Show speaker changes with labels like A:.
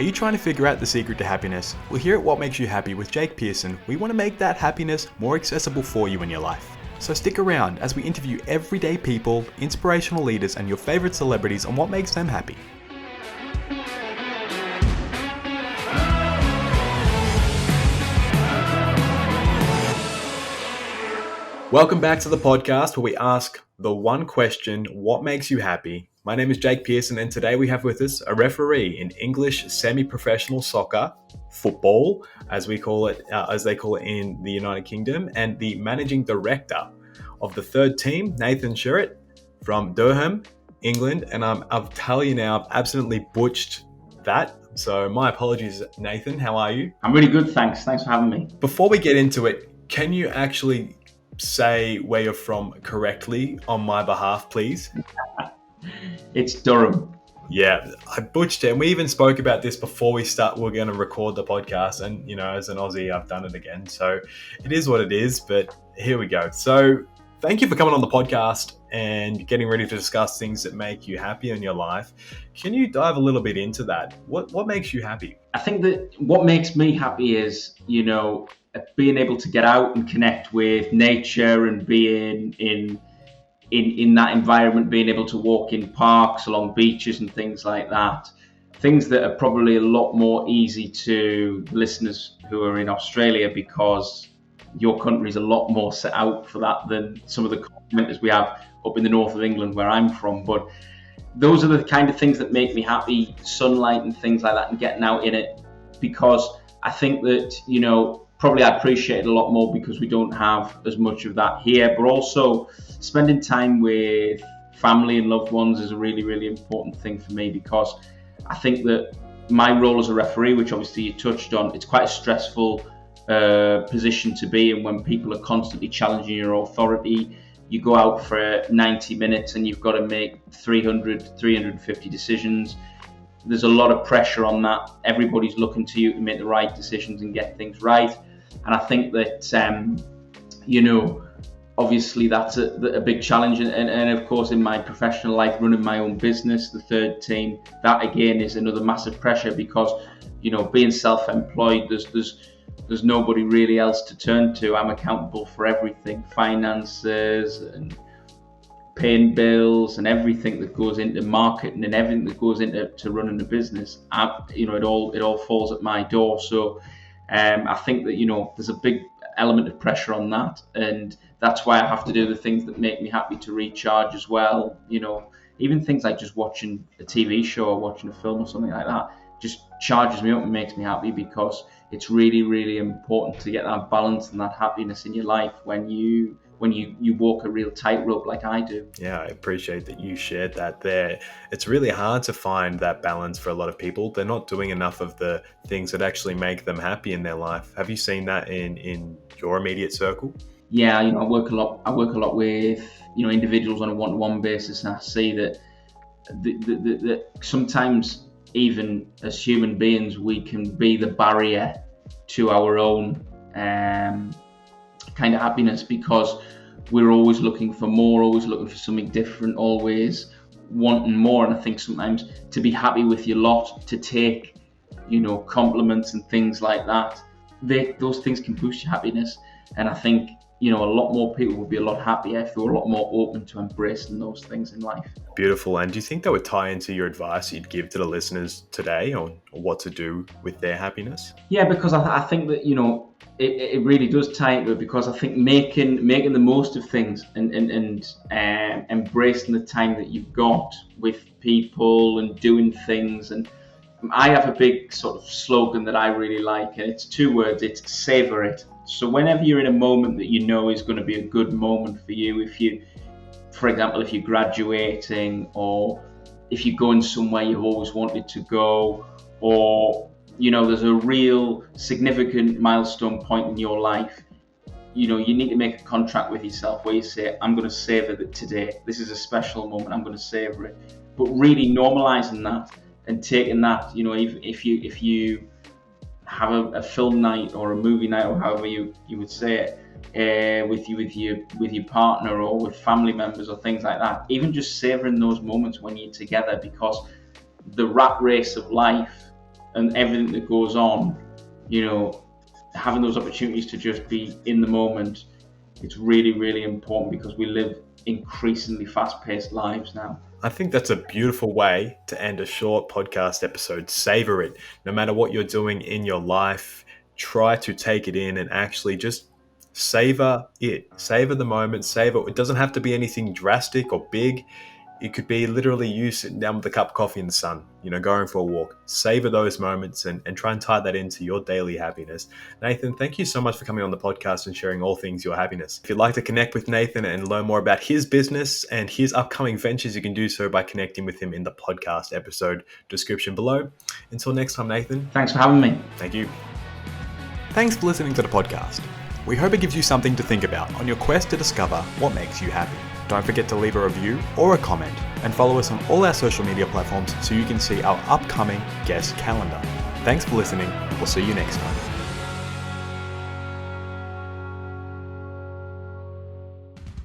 A: Are you trying to figure out the secret to happiness? Well, here at What Makes You Happy with Jake Pearson, we want to make that happiness more accessible for you in your life. So stick around as we interview everyday people, inspirational leaders, and your favorite celebrities on what makes them happy. Welcome back to the podcast where we ask the one question, what makes you happy? My name is Jake Pearson, and today we have with us a referee in English semi-professional soccer, football, as we call it, as they call it in the United Kingdom, and the managing director of the third team, Nathan Sheerrat from Durham, England. And I'll tell you now, I've absolutely butchered that. So my apologies, Nathan. How are you?
B: I'm really good, thanks. Thanks for having me.
A: Before we get into it, can you actually say where you're from correctly on my behalf, please?
B: It's Durham.
A: Yeah, I butchered it. And we even spoke about this before we're going to record the podcast. And, you know, as an Aussie, I've done it again. So it is what it is, but here we go. So thank you for coming on the podcast and getting ready to discuss things that make you happy in your life. Can you dive a little bit into that? What makes you happy?
B: I think that what makes me happy is, you know, being able to get out and connect with nature and being in that environment, being able to walk in parks, along beaches and things like that. Things that are probably a lot more easy to listeners who are in Australia, because your country is a lot more set out for that than some of the commenters we have up in the north of England where I'm from. But those are the kind of things that make me happy, sunlight and things like that, and getting out in it, because I think that, you know, probably I appreciate it a lot more because we don't have as much of that here. But also spending time with family and loved ones is a really, really important thing for me, because I think that my role as a referee, which obviously you touched on, it's quite a stressful position to be in when people are constantly challenging your authority. You go out for 90 minutes and you've got to make 350 decisions. There's a lot of pressure on that. Everybody's looking to you to make the right decisions and get things right. And I think that, you know, obviously that's a big challenge. And of course, in my professional life, running my own business, the third team, that again is another massive pressure, because, you know, being self-employed, there's nobody really else to turn to. I'm accountable for everything, finances and paying bills and everything that goes into marketing and everything that goes into running a business. You know, it all falls at my door. So I think that, you know, there's a big element of pressure on that, and that's why I have to do the things that make me happy to recharge as well. You know, even things like just watching a TV show or watching a film or something like that just charges me up and makes me happy, because it's really, really important to get that balance and that happiness in your life when you walk a real tightrope like I do.
A: Yeah, I appreciate that you shared that there. It's really hard to find that balance for a lot of people. They're not doing enough of the things that actually make them happy in their life. Have you seen that in your immediate circle?
B: Yeah, you know, I work a lot with, you know, individuals on a one-to-one basis, and I see that the sometimes even as human beings we can be the barrier to our own kind of happiness, because we're always looking for more, always looking for something different, always wanting more. And I think sometimes to be happy with your lot, to take, you know, compliments and things like that, those things can boost your happiness. And I think, you know, a lot more people would be a lot happier if they were a lot more open to embracing those things in life.
A: Beautiful. And do you think that would tie into your advice you'd give to the listeners today on what to do with their happiness?
B: Yeah, because I think that, you know, it really does tie into it, because I think making the most of things and embracing the time that you've got with people and doing things. And I have a big sort of slogan that I really like, and it's 2 words. It's savor it. So whenever you're in a moment that you know is going to be a good moment for you, for example, if you're graduating, or if you're going somewhere you've always wanted to go, or, you know, there's a real significant milestone point in your life, you know, you need to make a contract with yourself where you say, I'm going to savor it today. This is a special moment. I'm going to savor it. But really normalizing that and taking that, you know, if you have a film night or a movie night, or however you would say it, with your partner or with family members or things like that, even just savoring those moments when you're together, because the rat race of life and everything that goes on, having those opportunities to just be in the moment, it's really, really important because we live increasingly fast-paced lives now.
A: I think that's a beautiful way to end a short podcast episode. Savor it. No matter what you're doing in your life, try to take it in and actually just savor it. Savor the moment. Savor. It doesn't have to be anything drastic or big. It could be literally you sitting down with a cup of coffee in the sun, going for a walk. Savor those moments and try and tie that into your daily happiness. Nathan, thank you so much for coming on the podcast and sharing all things your happiness. If you'd like to connect with Nathan and learn more about his business and his upcoming ventures, you can do so by connecting with him in the podcast episode description below. Until next time, Nathan.
B: Thanks for having me.
A: Thank you. Thanks for listening to the podcast. We hope it gives you something to think about on your quest to discover what makes you happy. Don't forget to leave a review or a comment and follow us on all our social media platforms so you can see our upcoming guest calendar. Thanks for listening. We'll see you next time.